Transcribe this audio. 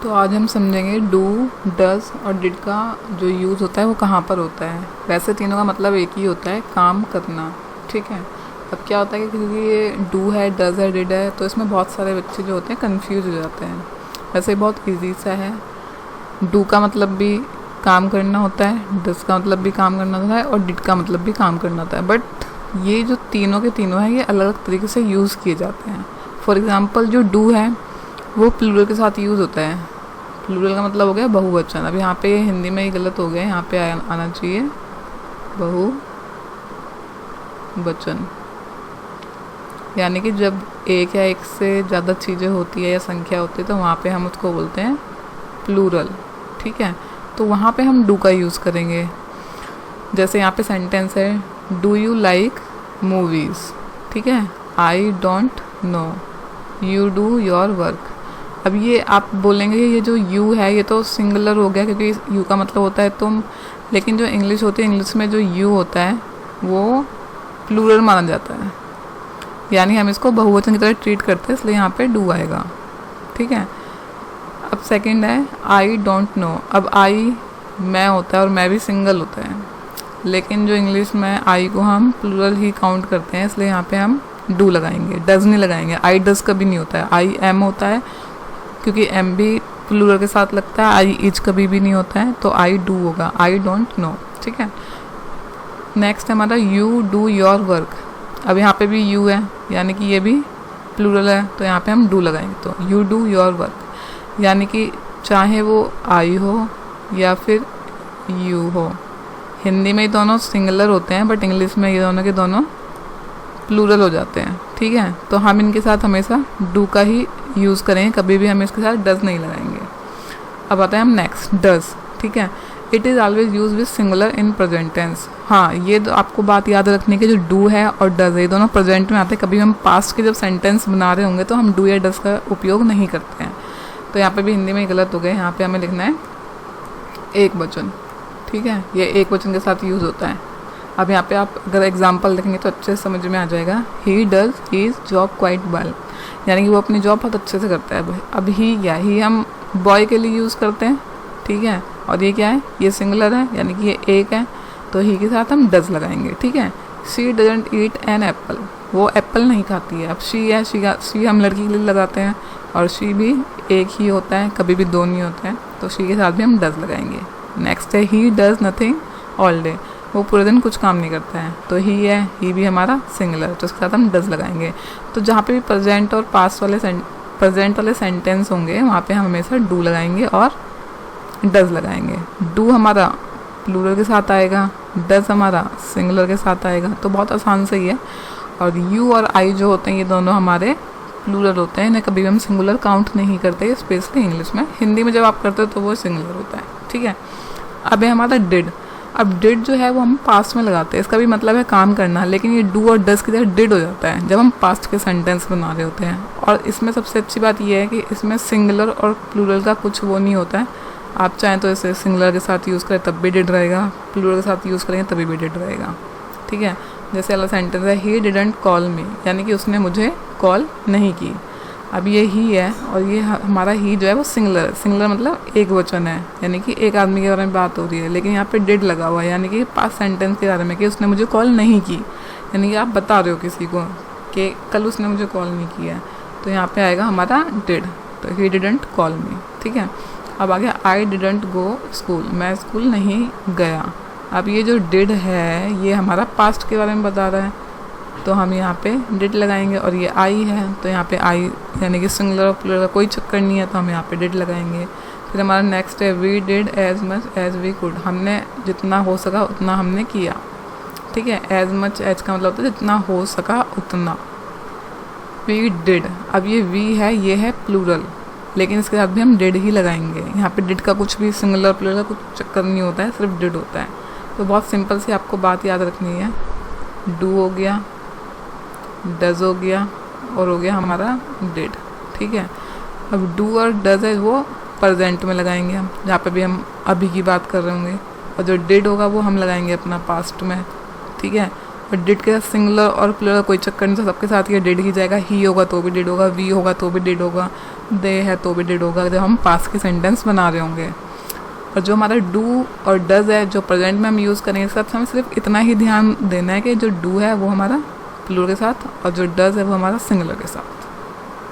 तो आज हम समझेंगे डू, डज और डिड का जो यूज़ होता है वो कहाँ पर होता है। वैसे तीनों का मतलब एक ही होता है, काम करना। ठीक है। अब क्या होता है कि क्योंकि ये डू है, डज है, डिड है, तो इसमें बहुत सारे बच्चे जो होते हैं कंफ्यूज हो जाते हैं। वैसे बहुत इजी सा है। डू का मतलब भी काम करना होता है, डज का मतलब भी काम करना होता है और डिड का मतलब भी काम करना होता है। बट ये जो तीनों के तीनों हैं ये अलग अलग तरीके से यूज़ किए जाते हैं। फॉर एग्ज़ाम्पल जो डू है वो प्लूरल के साथ यूज़ होता है। प्लूरल का मतलब हो गया बहुवचन। अब यहाँ पे हिंदी में ये गलत हो गया, यहाँ पे आना चाहिए बहुवचन। यानी कि जब एक या एक से ज़्यादा चीज़ें होती है या संख्या होती है तो वहाँ पे हम उसको बोलते हैं प्लूरल। ठीक है। तो वहाँ पे हम डू का यूज़ करेंगे। जैसे यहाँ पे सेंटेंस है, डू यू लाइक मूवीज़। ठीक है। I don't know, you do your work. अब ये आप बोलेंगे ये जो यू है ये तो सिंगुलर हो गया क्योंकि यू का मतलब होता है तुम, लेकिन जो इंग्लिश होती है, इंग्लिश में जो यू होता है वो प्लूरल माना जाता है, यानी हम इसको बहुवचन की तरह ट्रीट करते हैं, इसलिए यहाँ पे डू आएगा। ठीक है। अब सेकंड है आई डोंट नो। अब आई मैं होता है और मैं भी सिंगल होता है, लेकिन जो इंग्लिश में आई को हम प्लूरल ही काउंट करते हैं, इसलिए यहाँ पे हम डू लगाएंगे, डज नहीं लगाएंगे। आई डज कभी नहीं होता है, आई एम होता है क्योंकि एम भी प्लूरल के साथ लगता है। आई इज कभी भी नहीं होता है, तो आई डू होगा, आई डोंट नो। ठीक है। नेक्स्ट है हमारा यू डू योर वर्क। अब यहाँ पे भी यू है यानी कि ये भी प्लूरल है, तो यहाँ पे हम डू लगाएंगे। तो यू डू योर वर्क यानी कि चाहे वो आई हो या फिर यू हो। हिंदी में ये दोनों सिंगुलर होते हैं बट इंग्लिश में ये दोनों के दोनों प्लूरल हो जाते हैं। ठीक है। तो हम इनके साथ हमेशा डू का ही यूज़ करेंगे, कभी भी हम इसके साथ डज नहीं लगाएंगे। अब आता है हम नेक्स्ट डज। ठीक है। It is always use with singular in present tense. हाँ, ये तो आपको बात याद रखनी है कि जो डू है और डज है ये दोनों प्रेजेंट में आते हैं। कभी हम पास्ट के जब सेंटेंस बना रहे होंगे तो हम डू या डज का उपयोग नहीं करते हैं। तो यहाँ पे भी हिंदी में गलत हो गए, यहाँ पे हमें लिखना है एक वचन। ठीक है। ये एक वचन के साथ यूज़ होता है। अब यहाँ पे आप अगर एग्जाम्पल देखेंगे तो अच्छे से समझ में आ जाएगा। He does his job quite well, यानी कि वो अपनी जॉब बहुत अच्छे से करता है। अब ही क्या, ही हम बॉय के लिए यूज़ करते हैं। ठीक है। और ये क्या है, ये सिंगुलर है यानी कि ये एक है, तो ही के साथ हम डज लगाएंगे। ठीक है। She doesn't eat an apple, वो एप्पल नहीं खाती है। अब शी है, शी हम लड़की के लिए लगाते हैं और शी भी एक ही होता है, कभी भी दो नहीं होते हैं, तो शी के साथ भी हम डज लगाएंगे। नेक्स्ट है he does nothing all day, वो पूरे दिन कुछ काम नहीं करता है, तो ही है, ही भी हमारा सिंगुलर, तो उसके साथ हम डज लगाएंगे। तो जहाँ पे भी प्रेजेंट और पास्ट वाले सेंटेंस होंगे वहाँ पे हम हमेशा डू लगाएंगे और डज लगाएंगे। डू हमारा प्लूरल के साथ आएगा, डज हमारा सिंगुलर के साथ आएगा, तो बहुत आसान से ही है। और यू और आई जो होते हैं ये दोनों हमारे प्लूरल होते हैं, इन्हें कभी भी हम सिंगुलर काउंट नहीं करते, स्पेशली इंग्लिश में। हिंदी में जब आप करते हो तो वो सिंगुलर होता है। ठीक है। अब है हमारा डिड। अब डिड जो है वो हम पास्ट में लगाते हैं, इसका भी मतलब है काम करना, लेकिन ये डू और डज की तरह डिड हो जाता है जब हम पास्ट के सेंटेंस बना रहे होते हैं। और इसमें सबसे अच्छी बात ये है कि इसमें सिंगुलर और प्लूरल का कुछ वो नहीं होता है। आप चाहें तो इसे सिंगुलर के साथ यूज़ करें तब भी डिड रहेगा, प्लूरल के साथ यूज़ करेंगे तभी भी डिड रहेगा। ठीक है। जैसे अगला सेंटेंस है ही डिडंट कॉल मी, यानी कि उसने मुझे कॉल नहीं की। अब ये ही है और ये हमारा ही जो है वो सिंगुलर है। सिंगुलर मतलब एक वचन है, यानी कि एक आदमी के बारे में बात हो रही है, लेकिन यहाँ पे डिड लगा हुआ है यानी कि पास्ट सेंटेंस के बारे में कि उसने मुझे कॉल नहीं की, यानी कि आप बता रहे हो किसी को कि कल उसने मुझे कॉल नहीं किया, तो यहाँ पे आएगा हमारा डिड, तो ही डिडंट कॉल मी। ठीक है। अब आगे आई डिडंट गो स्कूल, मैं स्कूल नहीं गया। अब ये जो डिड है ये हमारा पास्ट के बारे में बता रहा है, तो हम यहाँ पे डिड लगाएंगे। और ये आई है तो यहाँ पे आई यानी कि सिंगुलर और प्लूरल का कोई चक्कर नहीं है, तो हम यहाँ पे डिड लगाएंगे। फिर हमारा नेक्स्ट है we did as much as we could, हमने जितना हो सका उतना हमने किया। ठीक है। एज मच, एज का मतलब होता है जितना हो सका उतना। वी डिड, अब ये वी है, ये है प्लूरल, लेकिन इसके साथ भी हम डिड ही लगाएंगे। यहाँ पे डिड का कुछ भी सिंगुलर प्लूरल का कुछ चक्कर नहीं होता है, सिर्फ डिड होता है। तो बहुत सिंपल सी आपको बात याद रखनी है। डू हो गया, डज हो गया और हो गया हमारा डिड। ठीक है। अब डू और डज है वो प्रेजेंट में लगाएंगे हम, जहाँ पे भी हम अभी की बात कर रहे होंगे, और जो डिड होगा वो हम लगाएंगे अपना पास्ट में। ठीक है। और डिड के साथ सिंगुलर और प्लूरल कोई चक्कर नहीं, तो सबके साथ ये डिड ही जाएगा। ही होगा तो भी डिड होगा, वी होगा तो भी डिड होगा, दे है तो भी डिड होगा जब हम पास्ट के सेंटेंस बना रहे होंगे। और जो हमारा डू और डज है जो प्रेजेंट में हम यूज़ करेंगे, इस हमें सिर्फ इतना ही ध्यान देना है कि जो डू है वो हमारा प्लूरल के साथ और जो डज है वो हमारा सिंगुलर के साथ।